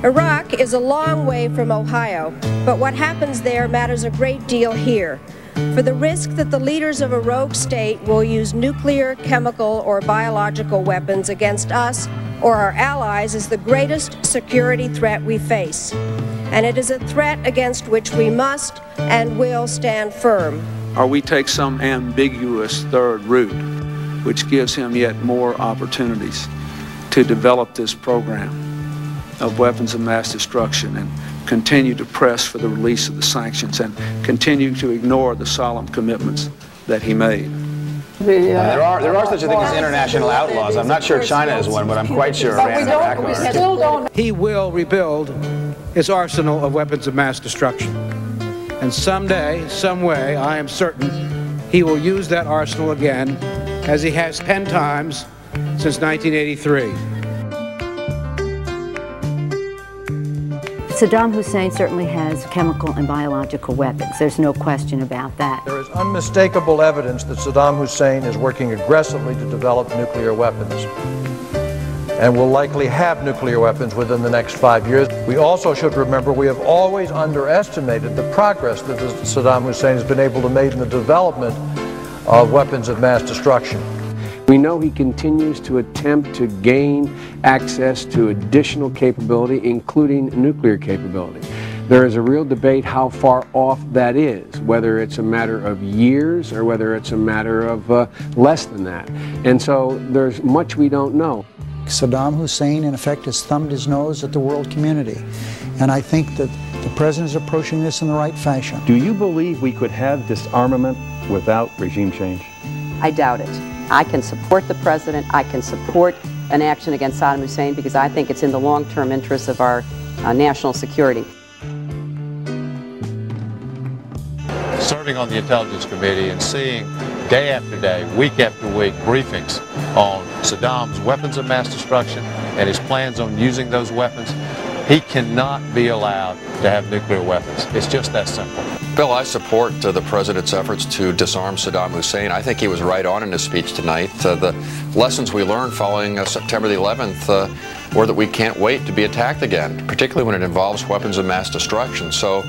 Iraq is a long way from Ohio, but what happens there matters a great deal here. For the risk that the leaders of a rogue state will use nuclear, chemical, or biological weapons against us or our allies is the greatest security threat we face. And it is a threat against which we must and will stand firm. Or we take some ambiguous third route, which gives him yet more opportunities to develop this program of weapons of mass destruction and continue to press for the release of the sanctions and continue to ignore the solemn commitments that he made. There are such a thing as international outlaws. I'm not sure China is one, but I'm quite sure Iran and Iraq are. He will rebuild his arsenal of weapons of mass destruction. And someday, some way, I am certain he will use that arsenal again, as he has 10 times since 1983. Saddam Hussein certainly has chemical and biological weapons. There's no question about that. There is unmistakable evidence that Saddam Hussein is working aggressively to develop nuclear weapons and will likely have nuclear weapons within the next 5 years. We also should remember we have always underestimated the progress that Saddam Hussein has been able to make in the development of weapons of mass destruction. We know he continues to attempt to gain access to additional capability, including nuclear capability. There is a real debate how far off that is, whether it's a matter of years or whether it's a matter of less than that. And so there's much we don't know. Saddam Hussein, in effect, has thumbed his nose at the world community. And I think that the President is approaching this in the right fashion. Do you believe we could have disarmament without regime change? I doubt it. I can support the President. I can support an action against Saddam Hussein because I think it's in the long-term interests of our national security. Serving on the Intelligence Committee and seeing day after day, week after week, briefings on Saddam's weapons of mass destruction and his plans on using those weapons, he cannot be allowed to have nuclear weapons. It's just that simple. Bill, I support the President's efforts to disarm Saddam Hussein. I think he was right on in his speech tonight. The lessons we learned following September the 11th were that we can't wait to be attacked again, particularly when it involves weapons of mass destruction. So,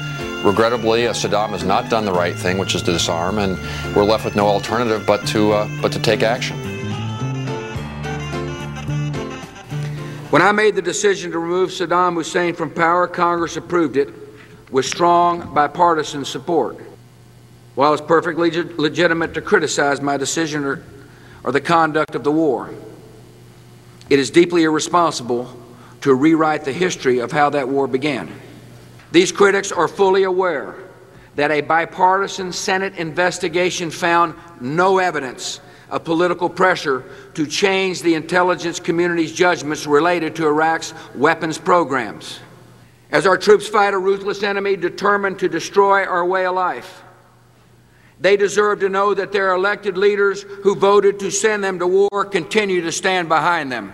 regrettably, Saddam has not done the right thing, which is to disarm, and we're left with no alternative but to take action. When I made the decision to remove Saddam Hussein from power, Congress approved it with strong bipartisan support. While it's perfectly legitimate to criticize my decision or the conduct of the war, it is deeply irresponsible to rewrite the history of how that war began. These critics are fully aware that a bipartisan Senate investigation found no evidence of political pressure to change the intelligence community's judgments related to Iraq's weapons programs. As our troops fight a ruthless enemy determined to destroy our way of life, they deserve to know that their elected leaders who voted to send them to war continue to stand behind them.